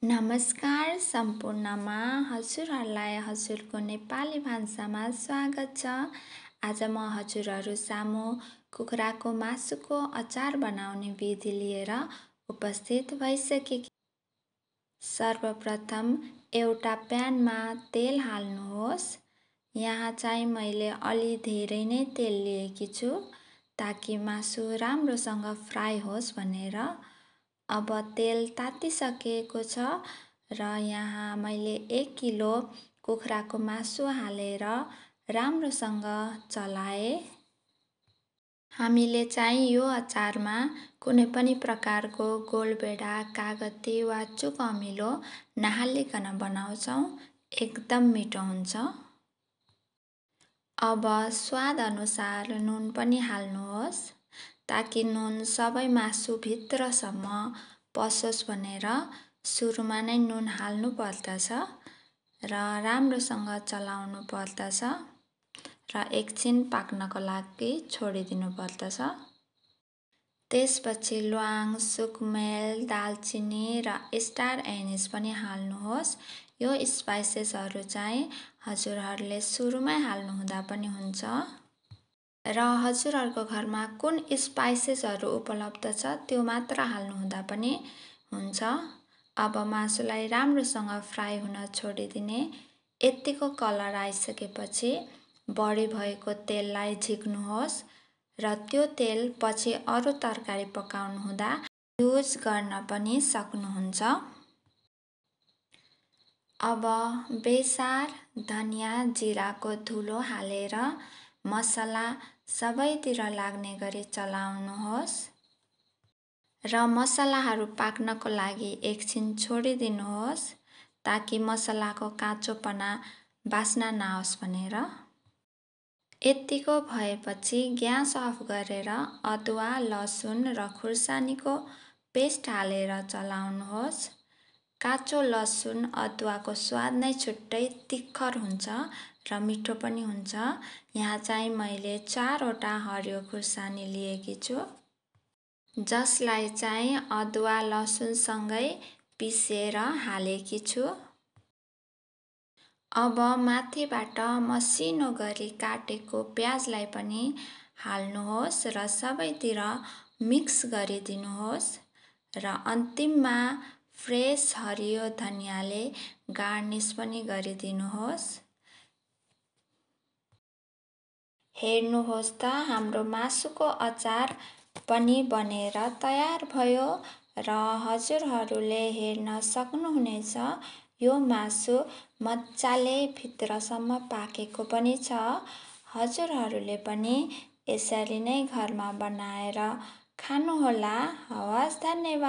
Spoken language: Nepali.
नमस्कार सम्पूर्णमा हजुरहरूलाई हजुरको नेपाली भान्सामा स्वागत छ। आज म हजुरहरू सामु कुखुराको मासुको अचार बनाउने विधि लिएर उपस्थित भइसकेकी। सर्वप्रथम एउटा प्यानमा तेल हाल्नुहोस्। यहाँ चाहिँ मैले अलि धेरै नै तेल लिएकी छु ताकि मासु राम्रोसँग फ्राई होस् भनेर। अब तेल तातिसकेको छ र यहाँ मैले 1 किलो कुखुराको मासु हालेर राम्रोसँग चलाए। हामीले चाहिँ यो अचारमा कुनै पनि प्रकारको गोलभेडा, कागती वा चुक अमिलो नहालिकन बनाउँछौँ। एकदम मिठो हुन्छ। अब स्वाद अनुसार नुन पनि हाल्नुहोस् ताकि नुन सबै मासुभित्रसम्म पसोस् भनेर सुरुमा नै नुन हाल्नु पर्दछ र राम्रोसँग चलाउनु पर्दछ र एकछिन पाक्नको लागि छोडिदिनु पर्दछ। त्यसपछि ल्वाङ, सुकमेल, दालचिनी र स्टार एनिस पनि हाल्नुहोस्। यो स्पाइसेसहरू चाहिँ हजुरहरूले सुरुमै हाल्नुहुँदा पनि हुन्छ र हजुरहरूको घरमा कुन स्पाइसेसहरू उपलब्ध छ त्यो मात्र हाल्नुहुँदा पनि हुन्छ। अब मासुलाई राम्रोसँग फ्राई हुन छोडिदिने। यत्तिको कलर आइसकेपछि बढी भएको तेललाई झिक्नुहोस् र त्यो तेल पछि अरू तरकारी पकाउनु हुँदा युज गर्न पनि सक्नुहुन्छ। अब बेसार, धनिया, जिराको धुलो हालेर मसला सबैतिर लाग्ने गरी चलाउनुहोस् र मसलाहरू पाक्नको लागि एकछिन छोडिदिनुहोस् ताकि मसलाको काँचोपना बास्न नआओस् भनेर। यत्तिको भएपछि ग्यास अफ गरेर अदुवा, लसुन र खुर्सानीको पेस्ट हालेर चलाउनुहोस्। काँचो लसुन अदुवाको स्वाद नै छुट्टै तिखर हुन्छ र मिठो पनि हुन्छ। यहाँ चाहिँ मैले 4वटा हरियो खुर्सानी लिएकी छु जसलाई चाहिँ अदुवा लसुनसँगै पिसेर हालेकी छु। अब माथिबाट मसिनो गरी काटेको प्याजलाई पनि हाल्नुहोस् र सबैतिर मिक्स गरिदिनुहोस् र अन्तिममा फ्रेस हरियो धनियाले गार्निस पनि गरिदिनुहोस्। हेर्नुहोस् त हाम्रो मासुको अचार पनि बनेर तयार भयो र हजुरहरूले हेर्न सक्नुहुनेछ यो मासु मजाले भित्रसम्म पाकेको पनि छ। हजुरहरूले पनि यसरी नै घरमा बनाएर खानुहोला। हवस्, धन्यवाद।